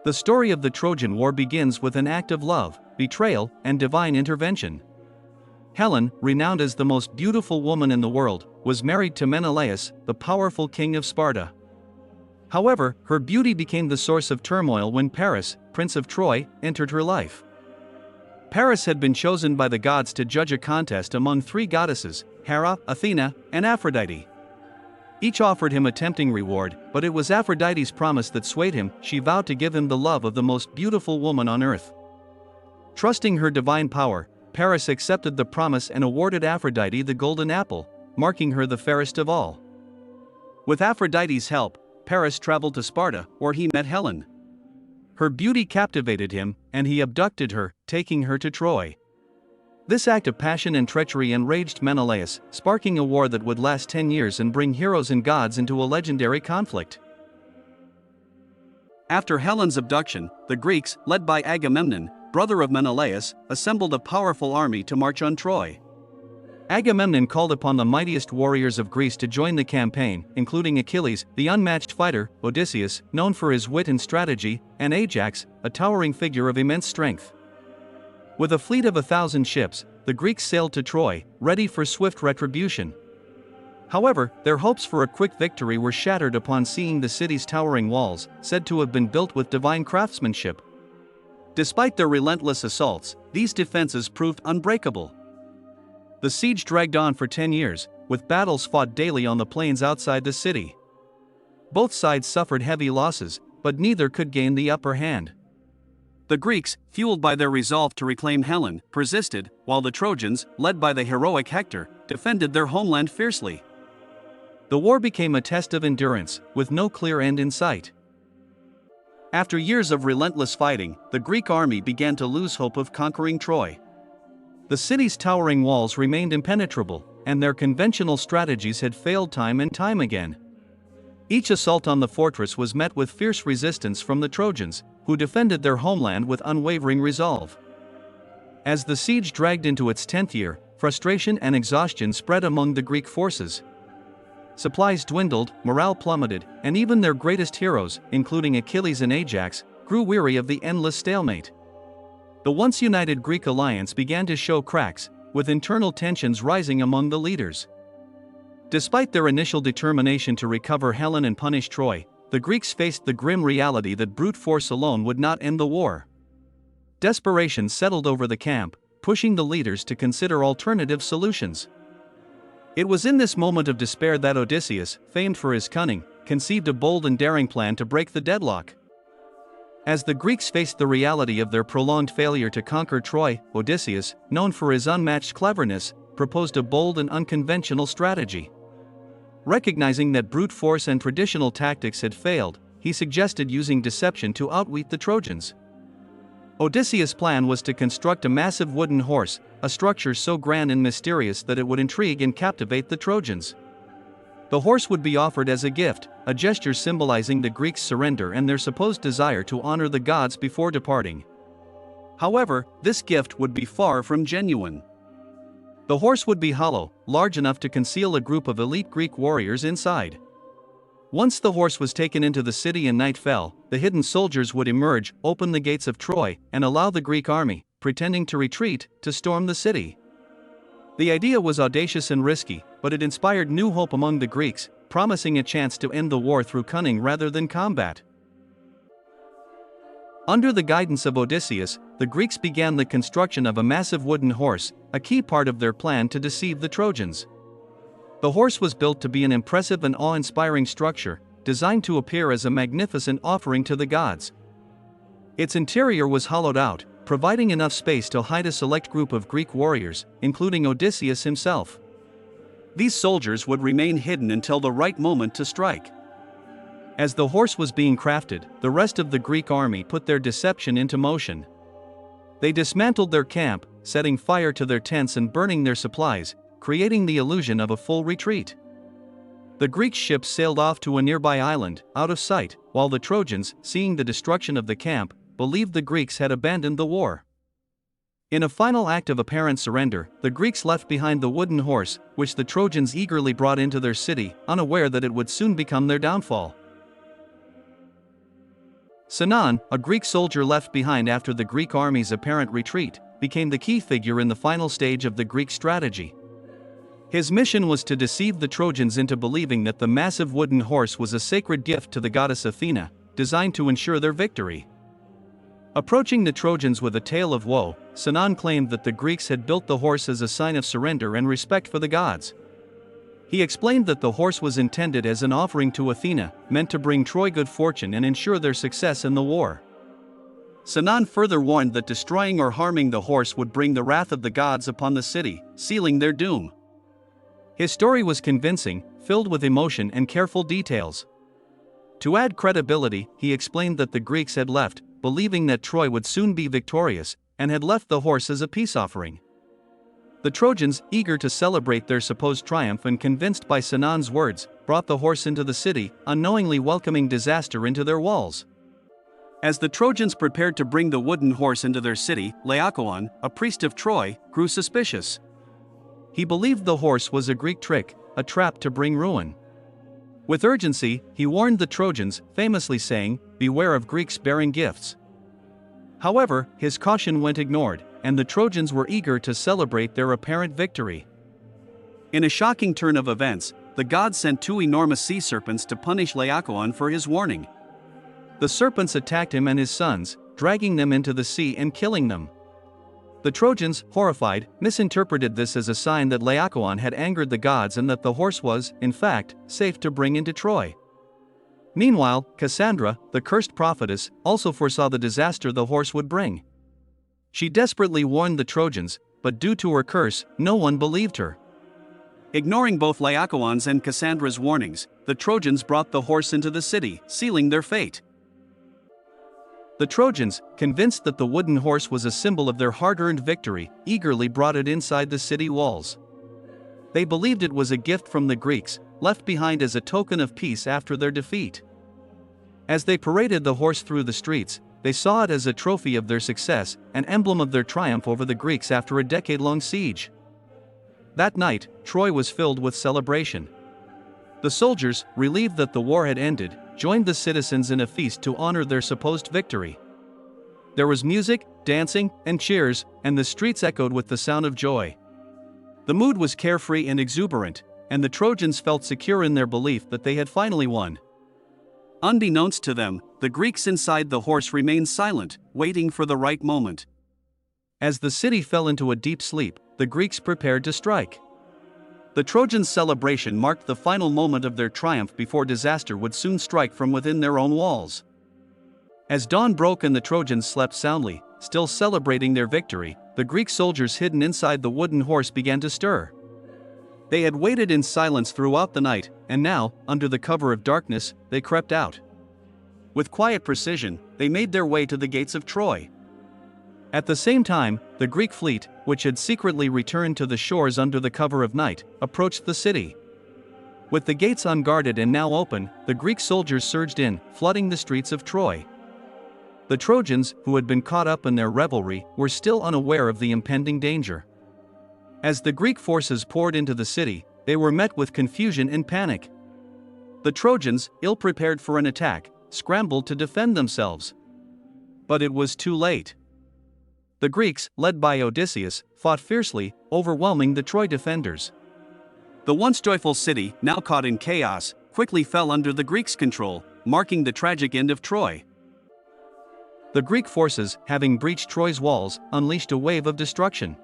The story of the Trojan War begins with an act of love, betrayal, and divine intervention. Helen, renowned as the most beautiful woman in the world, was married to Menelaus, the powerful king of Sparta. However, her beauty became the source of turmoil when Paris, prince of Troy, entered her life. Paris had been chosen by the gods to judge a contest among three goddesses, Hera, Athena, and Aphrodite. Each offered him a tempting reward, but it was Aphrodite's promise that swayed him. She vowed to give him the love of the most beautiful woman on earth. Trusting her divine power, Paris accepted the promise and awarded Aphrodite the golden apple, marking her the fairest of all. With Aphrodite's help, Paris traveled to Sparta, where he met Helen. Her beauty captivated him, and he abducted her, taking her to Troy. This act of passion and treachery enraged Menelaus, sparking a war that would last 10 years and bring heroes and gods into a legendary conflict. After Helen's abduction, the Greeks, led by Agamemnon, brother of Menelaus, assembled a powerful army to march on Troy. Agamemnon called upon the mightiest warriors of Greece to join the campaign, including Achilles, the unmatched fighter, Odysseus, known for his wit and strategy, and Ajax, a towering figure of immense strength. With a fleet of 1,000 ships, the Greeks sailed to Troy, ready for swift retribution. However, their hopes for a quick victory were shattered upon seeing the city's towering walls, said to have been built with divine craftsmanship. Despite their relentless assaults, these defenses proved unbreakable. The siege dragged on for 10 years, with battles fought daily on the plains outside the city. Both sides suffered heavy losses, but neither could gain the upper hand. The Greeks, fueled by their resolve to reclaim Helen, persisted, while the Trojans, led by the heroic Hector, defended their homeland fiercely. The war became a test of endurance, with no clear end in sight. After years of relentless fighting, the Greek army began to lose hope of conquering Troy. The city's towering walls remained impenetrable, and their conventional strategies had failed time and time again. Each assault on the fortress was met with fierce resistance from the Trojans, who defended their homeland with unwavering resolve. As the siege dragged into its 10th year, frustration and exhaustion spread among the Greek forces. Supplies dwindled, morale plummeted, and even their greatest heroes, including Achilles and Ajax, grew weary of the endless stalemate. The once united Greek alliance began to show cracks, with internal tensions rising among the leaders. Despite their initial determination to recover Helen and punish Troy, the Greeks faced the grim reality that brute force alone would not end the war. Desperation settled over the camp, pushing the leaders to consider alternative solutions. It was in this moment of despair that Odysseus, famed for his cunning, conceived a bold and daring plan to break the deadlock. As the Greeks faced the reality of their prolonged failure to conquer Troy, Odysseus, known for his unmatched cleverness, proposed a bold and unconventional strategy. Recognizing that brute force and traditional tactics had failed, he suggested using deception to outwit the Trojans. Odysseus' plan was to construct a massive wooden horse, a structure so grand and mysterious that it would intrigue and captivate the Trojans. The horse would be offered as a gift, a gesture symbolizing the Greeks' surrender and their supposed desire to honor the gods before departing. However, this gift would be far from genuine. The horse would be hollow, large enough to conceal a group of elite Greek warriors inside. Once the horse was taken into the city and night fell, the hidden soldiers would emerge, open the gates of Troy, and allow the Greek army, pretending to retreat, to storm the city. The idea was audacious and risky, but it inspired new hope among the Greeks, promising a chance to end the war through cunning rather than combat. Under the guidance of Odysseus, the Greeks began the construction of a massive wooden horse, a key part of their plan to deceive the Trojans. The horse was built to be an impressive and awe-inspiring structure, designed to appear as a magnificent offering to the gods. Its interior was hollowed out, providing enough space to hide a select group of Greek warriors, including Odysseus himself. These soldiers would remain hidden until the right moment to strike. As the horse was being crafted, the rest of the Greek army put their deception into motion. They dismantled their camp, setting fire to their tents and burning their supplies, creating the illusion of a full retreat. The Greek ships sailed off to a nearby island, out of sight, while the Trojans, seeing the destruction of the camp, believed the Greeks had abandoned the war. In a final act of apparent surrender, the Greeks left behind the wooden horse, which the Trojans eagerly brought into their city, unaware that it would soon become their downfall. Sinon, a Greek soldier left behind after the Greek army's apparent retreat, became the key figure in the final stage of the Greek strategy. His mission was to deceive the Trojans into believing that the massive wooden horse was a sacred gift to the goddess Athena, designed to ensure their victory. Approaching the Trojans with a tale of woe, Sinon claimed that the Greeks had built the horse as a sign of surrender and respect for the gods. He explained that the horse was intended as an offering to Athena, meant to bring Troy good fortune and ensure their success in the war. Sinon further warned that destroying or harming the horse would bring the wrath of the gods upon the city, sealing their doom. His story was convincing, filled with emotion and careful details. To add credibility, he explained that the Greeks had left, believing that Troy would soon be victorious, and had left the horse as a peace offering. The Trojans, eager to celebrate their supposed triumph and convinced by Sinon's words, brought the horse into the city, unknowingly welcoming disaster into their walls. As the Trojans prepared to bring the wooden horse into their city, Laocoon, a priest of Troy, grew suspicious. He believed the horse was a Greek trick, a trap to bring ruin. With urgency, he warned the Trojans, famously saying, "Beware of Greeks bearing gifts." However, his caution went ignored, and the Trojans were eager to celebrate their apparent victory. In a shocking turn of events, the gods sent two enormous sea serpents to punish Laocoon for his warning. The serpents attacked him and his sons, dragging them into the sea and killing them. The Trojans, horrified, misinterpreted this as a sign that Laocoon had angered the gods and that the horse was, in fact, safe to bring into Troy. Meanwhile, Cassandra, the cursed prophetess, also foresaw the disaster the horse would bring. She desperately warned the Trojans, but due to her curse, no one believed her. Ignoring both Laocoon's and Cassandra's warnings, the Trojans brought the horse into the city, sealing their fate. The Trojans, convinced that the wooden horse was a symbol of their hard-earned victory, eagerly brought it inside the city walls. They believed it was a gift from the Greeks, left behind as a token of peace after their defeat. As they paraded the horse through the streets, they saw it as a trophy of their success, an emblem of their triumph over the Greeks after a decade-long siege. That night, Troy was filled with celebration. The soldiers, relieved that the war had ended, joined the citizens in a feast to honor their supposed victory. There was music, dancing, and cheers, and the streets echoed with the sound of joy. The mood was carefree and exuberant, and the Trojans felt secure in their belief that they had finally won. Unbeknownst to them, the Greeks inside the horse remained silent, waiting for the right moment. As the city fell into a deep sleep, the Greeks prepared to strike. The Trojans' celebration marked the final moment of their triumph before disaster would soon strike from within their own walls. As dawn broke and the Trojans slept soundly, still celebrating their victory, the Greek soldiers hidden inside the wooden horse began to stir. They had waited in silence throughout the night, and now, under the cover of darkness, they crept out. With quiet precision, they made their way to the gates of Troy. At the same time, the Greek fleet, which had secretly returned to the shores under the cover of night, approached the city. With the gates unguarded and now open, the Greek soldiers surged in, flooding the streets of Troy. The Trojans, who had been caught up in their revelry, were still unaware of the impending danger. As the Greek forces poured into the city, they were met with confusion and panic. The Trojans, ill-prepared for an attack, scrambled to defend themselves. But it was too late. The Greeks, led by Odysseus, fought fiercely, overwhelming the Troy defenders. The once joyful city, now caught in chaos, quickly fell under the Greeks' control, marking the tragic end of Troy. The Greek forces, having breached Troy's walls, unleashed a wave of destruction.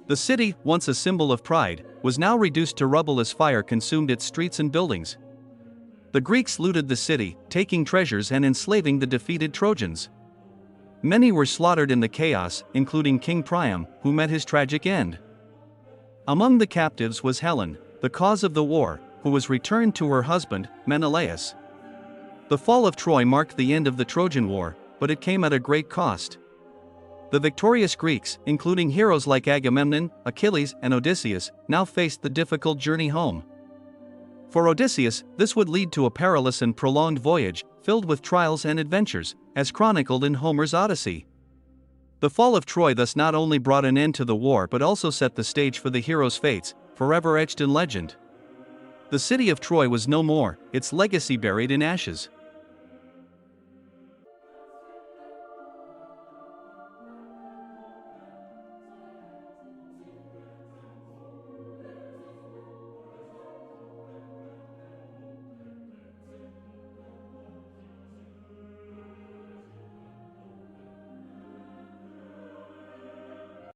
The city, once a symbol of pride, was now reduced to rubble as fire consumed its streets and buildings. The Greeks looted the city, taking treasures and enslaving the defeated Trojans. Many were slaughtered in the chaos, including King Priam, who met his tragic end. Among the captives was Helen, the cause of the war, who was returned to her husband, Menelaus. The fall of Troy marked the end of the Trojan War, but it came at a great cost. The victorious Greeks, including heroes like Agamemnon, Achilles, and Odysseus, now faced the difficult journey home. For Odysseus, this would lead to a perilous and prolonged voyage, filled with trials and adventures, as chronicled in Homer's Odyssey. The fall of Troy thus not only brought an end to the war but also set the stage for the hero's fates, forever etched in legend. The city of Troy was no more, its legacy buried in ashes.